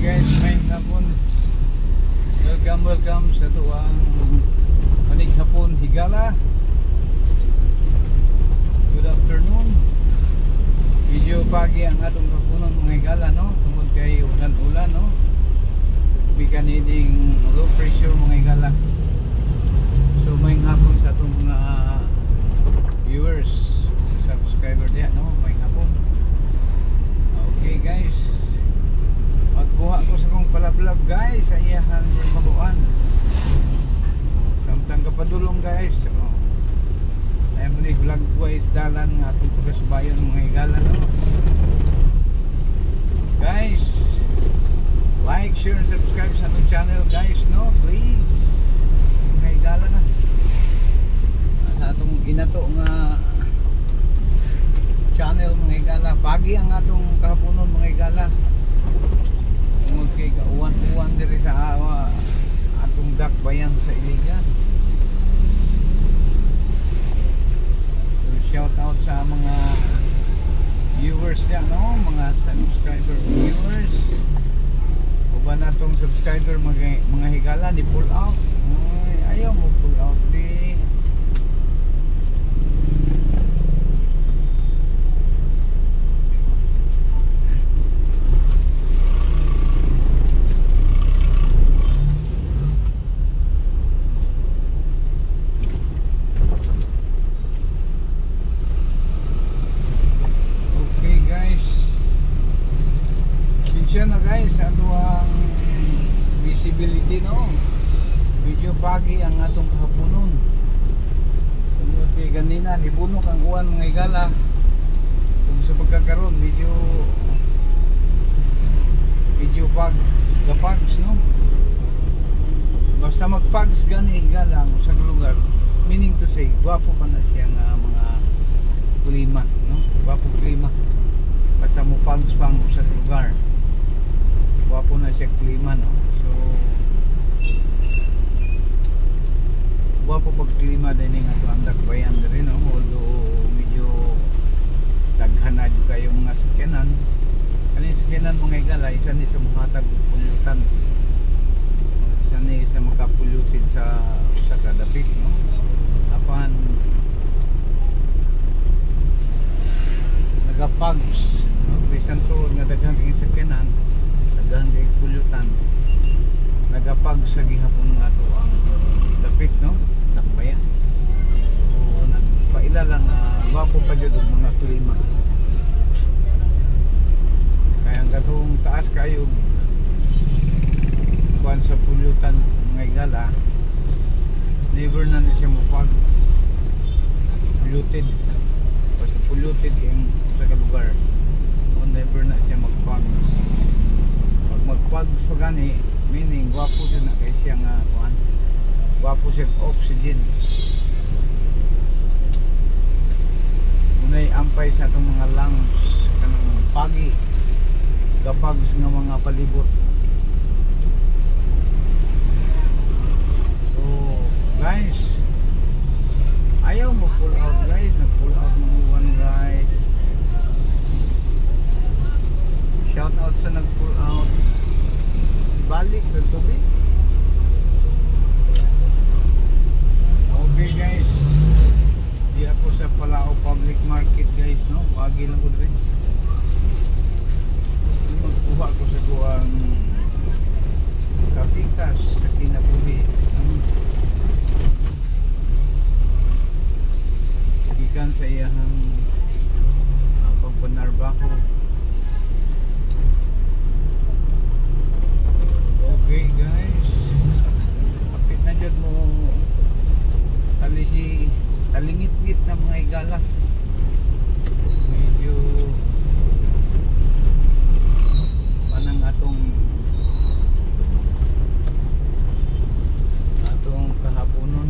guys, may hapon. Welcome sa tuwang manig hapon higala. Good afternoon. Medyo pagi ang atong hapunon mga higala, no? Tungod kay ulan-ulan, no? Bikan hiding low pressure mga higala. So may hapon sa atong mga viewers, subscriber diya, no? May hapon. Okay guys, magbuha ko sa kong palablab guys sa iyahan mabuan. Samtang kapadulong guys, ay mo ni vlog guys dalan nga atong pagasubayan mga higala, no? Guys, like, share, and subscribe sa atong channel guys, no? Please mga higala na sa atong ginato nga channel mga higala. Pagi ang atong kahaponon mga higala. Tungod kay kauwan-uwan diri sa atong dakbayan sa Iligan. So shout out sa mga viewers diyan, no? Mga subscriber viewers. Uban natong subscriber mga higala ni pull out. Ay, ayaw mo pull out di. Na guys, ano ang visibility, no? Medyo pagi ang atong kahaponon. Tungod kay ganina nibunok ang uwan mga higala. Kung sa pagkakaroon medyo pags, no? Basta magpags gani higala ang usang lugar, meaning to say gwapo pa na siya nga mga klima, no? Gwapo klima. Basta mo pags pa ang usang lugar, wapo na siya klima, no? So wapo pag klima din nga ito ang dakbayan rin, no? Although medyo daghan na dyan kayo mga sakyanan. Kaning sakyanan mga higala, isa ni sa muhatag pulutan, isa ni sa makapulutin sa kadapit, no? Apan nagapags, no? Bisan to nga daghan kang sakyanan, daghan kay pulutan, nagapag sa gihapon nga to ang dapit, no? Dakbayan. So nagpaila lang wapo pa dyan ang mga klima. Kaya ang katong taas kayo kuhan sa pulutan mga higala, never na siya mapag polluted. Basta polluted yung sa lugar, never na siya magpags. Magpags pa gani, meaning gwapo din na kay siya nga kuhan, gwapo siya oxygen. Muna'y ampay sa itong mga lungs kanang pagi gapags nga mga palibot. So guys, ayaw mo pull out guys, nag pull out mga uwan guys. Shout out sa nag pull out, balik ng tubig. Okay guys, di ako sa Palao Public Market guys, no? Wagi lang ko rin. Magkuha ko sa kuwang kapikas sa kinabuhi. Gikan sa iyahang pagpanarbaho. Okay guys, kapit na dyan mo talingit-ngit na mga higala. Medyo panang atong kahaponon.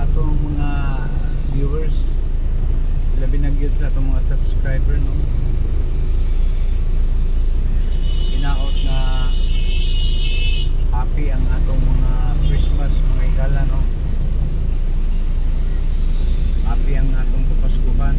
sa atong mga viewers, labi na gyud sa atong mga subscriber, no. Hinaot na happy ang atong mga Christmas, mga higala, no. Happy ang atong kapaskuhan.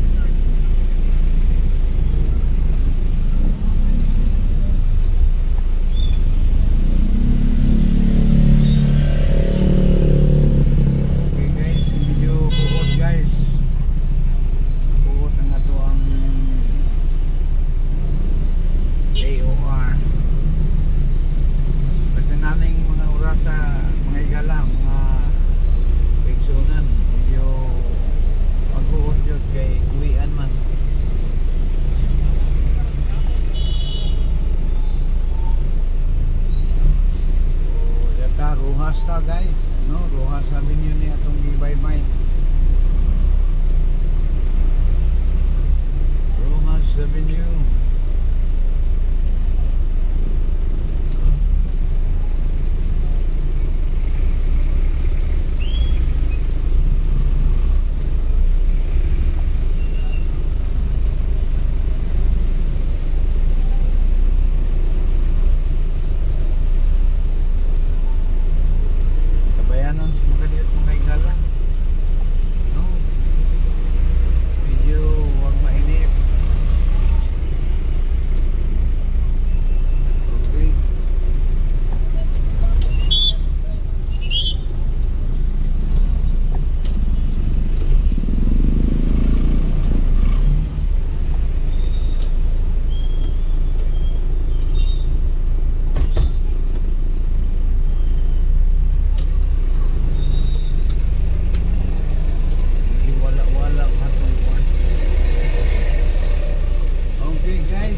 Rojas ta guys, no? Rojas Avenue ni atong gibaybay. Rojas Avenue.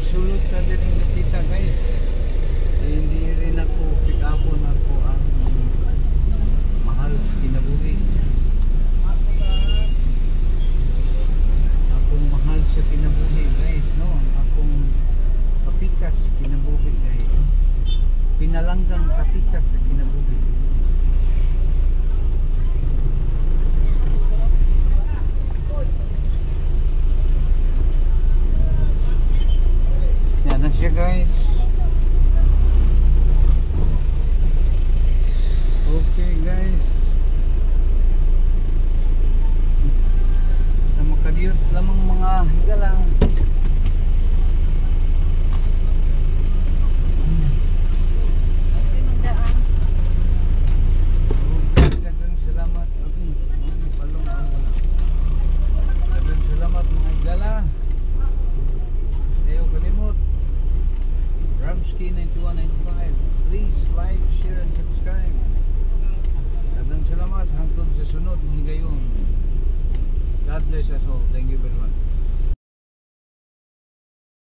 Sulod ka din yung kapita guys. Hindi rin ako pick upon ako ang mahal sa kinabuhi. Akong mahal sa kinabuhi guys, no? Akong kapikas kinabuhi guys. Pinalanggang kapikas sa kinabuhi. Yan na siya guys. Okay guys, sa makadiyot lamang mga higalang. Daghang salamat. Palong ang wala. Daghang salamat mga higala. Ayaw kalimot. Ramsky 9195. Please like, share, and subscribe. Daghang salamat hangtod sa sunod mga gayon. God bless us all. Thank you very much.